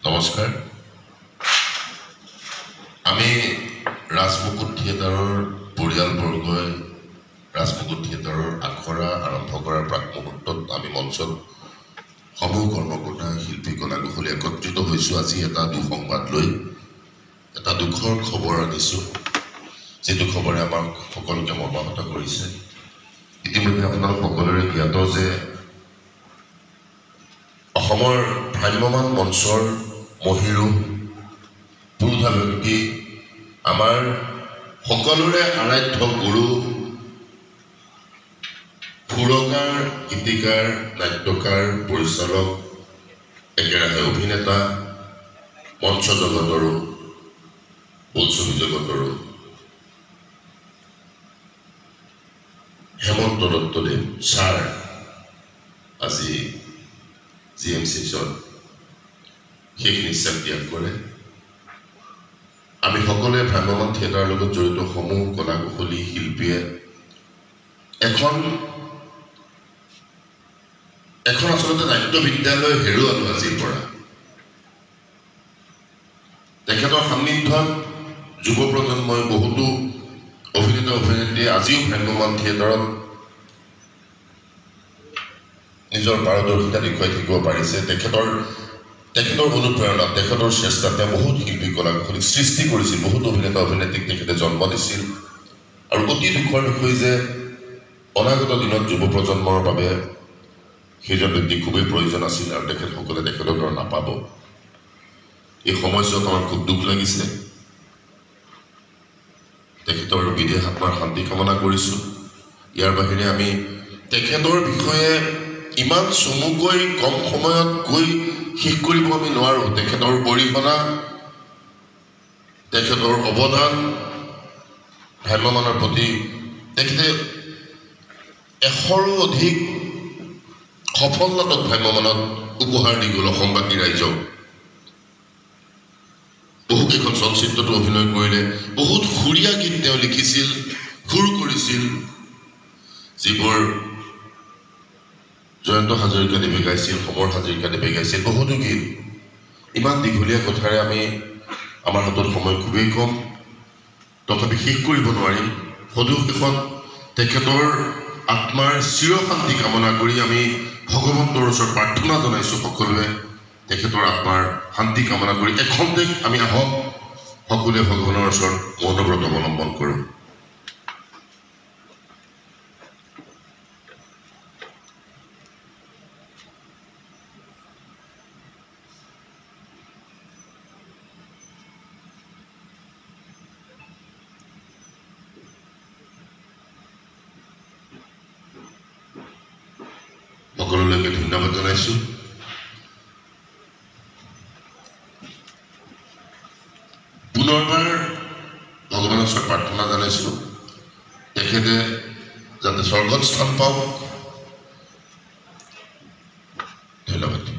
নমস্কাৰ আমি ৰাজমুকুট থিয়েটাৰৰ পৰিয়ালবৰ্গই ৰাজমুকুট থিয়েটাৰৰ আখৰা আৰম্ভ কৰাৰ প্ৰাক মুহূৰ্তত আমি মঞ্চত সমূহ কৰ্মকৰ্তা শিল্পী কলা কুশলী একত্ৰিত হৈছোঁ আজি এটা দুঃসংবাদ লৈ এটা দুখৰ খবৰ আনিছোঁ যিটো খবৰে আমাক সকলোকে মৰ্মাহত কৰিছে ইতিমধ্যে আপোনালোক সকলোৰে জ্ঞাত যে অসমৰ ভ্ৰাম্যমান মঞ্চৰ মহিৰু পুৰুষা ব্যক্তি আমাৰ সকলোৰে আৰাধ্য গুৰু সুৰকাৰ গীতিকাৰ নাট্যকাৰ পৰিচালক একেৰাহে অভিনেতা মঞ্চ জগতৰো বোলছবি জগতৰো হেমন্ত দত্তদেৱ ছাৰ আজি GM6ত শেষ নিশ্বাস ত্যাগ কৰে আমি সকলোৱে ভ্ৰাম্যমান থিয়েটাৰৰ লগত জড়িত সমূহ কলা কুশলী শিল্পীয়ে এখন আচলতে নাট্য বিদ্যালয় হেৰুৱালো আজিৰ পৰা তেখেতৰ সান্নিধ্যত যুৱ প্ৰজন্মই বহুতো অভিনেতা অভিনেত্ৰীয়ে আজিও ভ্ৰাম্যমান থিয়েটাৰত নিজৰ পাৰদৰ্শিতা দেখুৱাই থাকিব পাৰিছে তেখেতৰ অনুপ্ৰেৰণাত তেখেতৰ চেষ্টাতে বহুত শিল্পী কলা কুশলীক সৃষ্টি কৰিছিল বহুত অভিনেতা অভিনেত্ৰীক তেখেতে জন্ম দিছিল আৰু অতি দুখৰ বিষয় যে অনাগত দিনত যুৱ প্ৰজন্মৰ বাবে সেইজন ব্যক্তি খুবেই প্ৰয়োজন আছিল আৰু তেখেতসকলে তেখেতক আৰু নাপাব এই সময়ছোৱাত আমাৰ খুব দুখ লাগিছে তেখেতৰ বিদেহ আত্মাৰ শান্তি কামনা কৰিছোঁ ইয়াৰ বাহিৰে আমি তেখেতৰ বিষয়ে ইমান চমুকৈ কম সময়ত কৈ শেষ কৰিব আমি নোৱাৰোঁ তেখেতৰ গৰিহণা তেখেতৰ অৱদান ভ্ৰাম্যমানৰ প্ৰতি তেখেতে 100ৰো অধিক সফল নাটক ভ্ৰাম্যমানত উপহাৰ দি গ'ল অসমবাসী ৰাইজক বহুকেইখন চলচ্চিত্ৰতো অভিনয় কৰিলে বহুত সুৰীয়া গীত তেওঁ লিখিছিল সুৰ কৰিছিল যিবোৰ জয়ন্ত হাজৰিকাদেৱে গাইছিল সমৰ হাজৰিকাদেৱে গাইছিল বহুতো গীত ইমান দীঘলীয়া কথাৰে আমি আমাৰ হাতত সময় খুবেই কম তথাপি শেষ কৰিব নোৱাৰিম সদৌ শেষত তেখেতৰ আত্মাৰ চিৰশান্তি কামনা কৰি আমি ভগৱন্তৰ ওচৰত প্ৰাৰ্থনা জনাইছোঁ সকলোৱে তেখেতৰ আত্মাৰ শান্তি কামনা কৰি এখন্তে আমি আহক সকলোৱে ভগৱানৰ ওচৰত মৌনব্ৰত অৱলম্বন কৰোঁ সকলোলৈকে ধন্যবাদ জনাইছোঁ পুনৰবাৰ ভগৱানৰ ওচৰত প্ৰাৰ্থনা জনাইছোঁ তেখেতে যাতে স্বৰ্গত স্থান পাওক ধন্যবাদ